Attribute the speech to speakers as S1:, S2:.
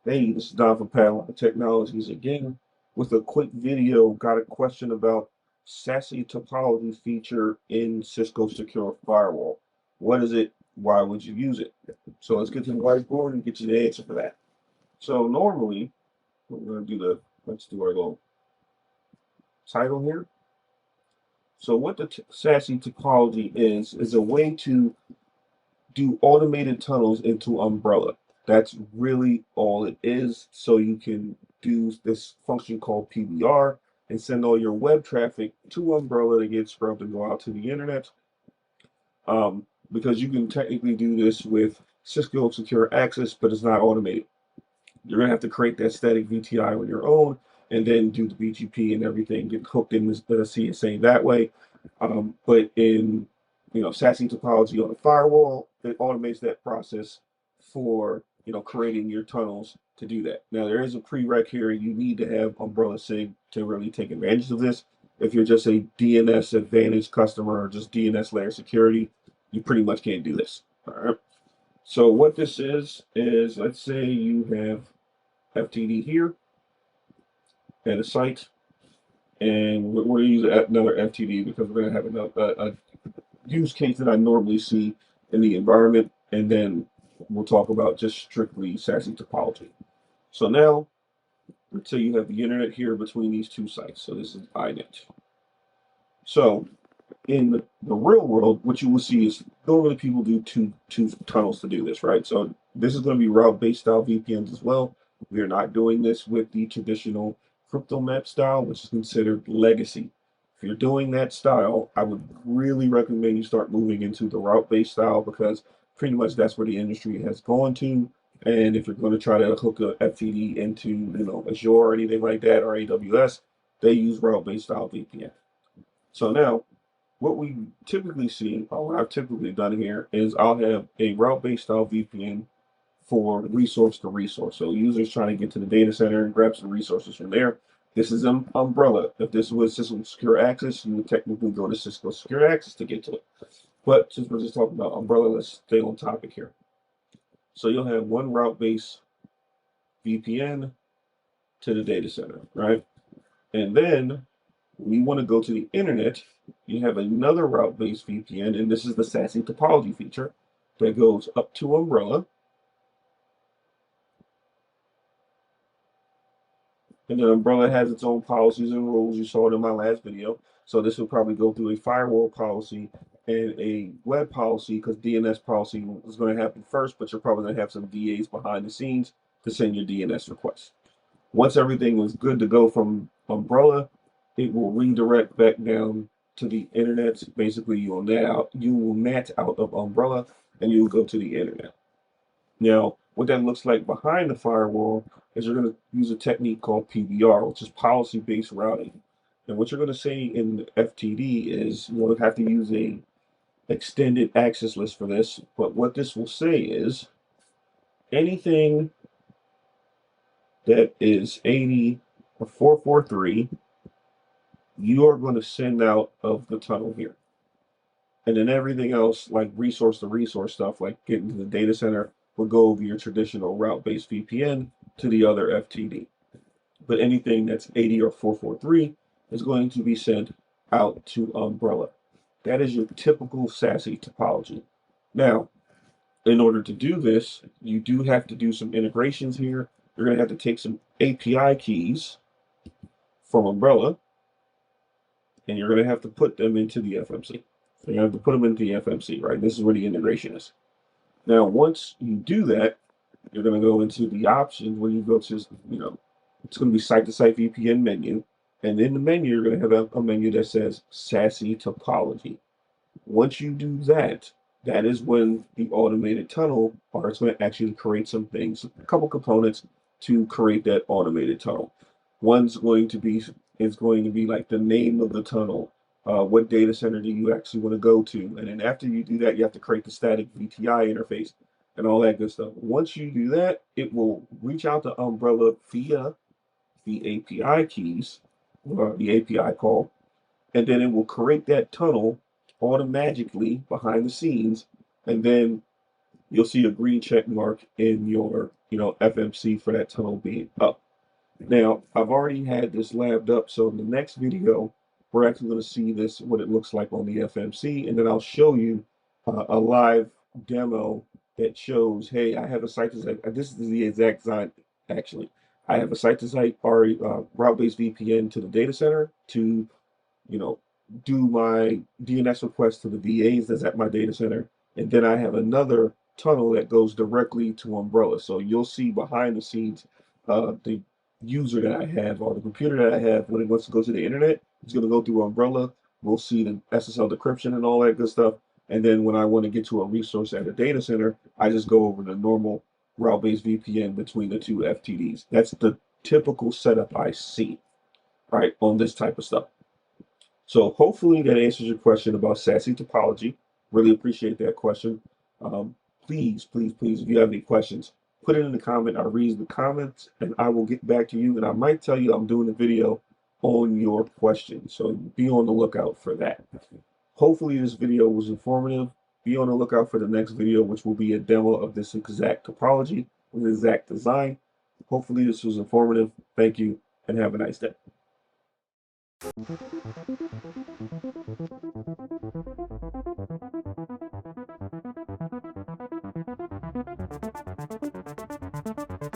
S1: Hey, this is Don from Padlock Technologies again with a quick video. Got a question about SASE topology feature in Cisco Secure Firewall. What is it? Why would you use it? So let's get to the whiteboard and get you the answer for that. So normally, we're going to do let's do our little title here. So what the SASE topology is a way to do automated tunnels into Umbrella. That's really all it is. So you can do this function called PBR and send all your web traffic to Umbrella to get scrubbed and go out to the internet. Because you can technically do this with Cisco Secure Access, but it's not automated. You're gonna have to create that static VTI on your own, and then do the BGP and everything, get hooked in the CSA that way. But in SASE topology on the firewall, it automates that process for creating your tunnels to do that. Now there is a prereq here. You need to have Umbrella SIG to really take advantage of this. If you're just a DNS Advantage customer or just DNS layer security, you pretty much can't do this. All right. So what this is let's say you have FTD here at a site, and we're going to use another FTD because we're going to have a use case that I normally see in the environment, and then we'll talk about just strictly SASE topology. So now, let's say you have the internet here between these two sites. So this is INET. So in the real world, what you will see is normally people do two tunnels to do this, right? So this is going to be route-based style VPNs as well. We are not doing this with the traditional crypto map style, which is considered legacy. If you're doing that style, I would really recommend you start moving into the route-based style because pretty much that's where the industry has gone to. And if you're going to try to hook a FTD into, Azure or anything like that or AWS, they use route-based style VPN. So now what we typically see, or what I've typically done here, is I'll have a route-based style VPN for resource to resource. So users trying to get to the data center and grab some resources from there. This is an umbrella. If this was Cisco Secure Access, you would technically go to Cisco Secure Access to get to it. But since we're just talking about umbrella, let's stay on topic here. So you'll have one route-based VPN to the data center, right? And then we want to go to the internet, you have another route-based VPN, and this is the SASE topology feature that goes up to Umbrella. And then Umbrella has its own policies and rules. You saw it in my last video. So this will probably go through a firewall policy and a web policy because DNS policy is going to happen first, but you're probably going to have some DAs behind the scenes to send your DNS requests. Once everything is good to go from Umbrella, it will redirect back down to the internet. Basically, you will NAT out of Umbrella and you'll go to the internet. Now, what that looks like behind the firewall is you're going to use a technique called PBR, which is policy-based routing. And what you're going to say in FTD is you'll have to use a extended access list for this. But what this will say is anything that is 80 or 443, you are going to send out of the tunnel here. And then everything else, like resource to resource stuff, like getting to the data center, will go over your traditional route-based VPN to the other FTD. But anything that's 80 or 443 is going to be sent out to Umbrella. That is your typical SASE topology. Now, in order to do this, you do have to do some integrations here. You're going to have to take some API keys from Umbrella, and you're going to have to put them into the FMC. So you have to put them into the FMC, right? This is where the integration is. Now, once you do that, you're going to go into the options where you go to, it's going to be site-to-site VPN menu. And in the menu, you're going to have a menu that says SASE topology. Once you do that, that is when the automated tunnel part is going to actually create some things, a couple components to create that automated tunnel. One's going to be like the name of the tunnel. What data center do you actually want to go to? And then after you do that, you have to create the static VTI interface and all that good stuff. Once you do that, it will reach out to Umbrella via the API keys or the API call, and then it will create that tunnel automatically behind the scenes, and then you'll see a green check mark in your, FMC for that tunnel being up. Now, I've already had this labbed up, so in the next video, we're actually going to see this, what it looks like on the FMC, and then I'll show you a live demo that shows, hey, I have a site-to-site, this is the exact design, actually. I have a site-to-site route-based VPN to the data center to, you know, do my DNS request to the VAs that's at my data center. And then I have another tunnel that goes directly to Umbrella. So you'll see behind the scenes the user that I have or the computer that I have when it wants to go to the internet. It's going to go through Umbrella. We'll see the SSL decryption and all that good stuff. And then when I want to get to a resource at a data center, I just go over the normal route-based VPN between the two FTDs. That's the typical setup I see, right, on this type of stuff. So hopefully that answers your question about SASE topology. Really appreciate that question. Please, please, please, if you have any questions, put it in the comment. I'll read the comments and I will get back to you. And I might tell you I'm doing a video on your question. So be on the lookout for that. Hopefully this video was informative. Be on the lookout for the next video, which will be a demo of this exact topology, this exact design. Hopefully this was informative. Thank you and have a nice day.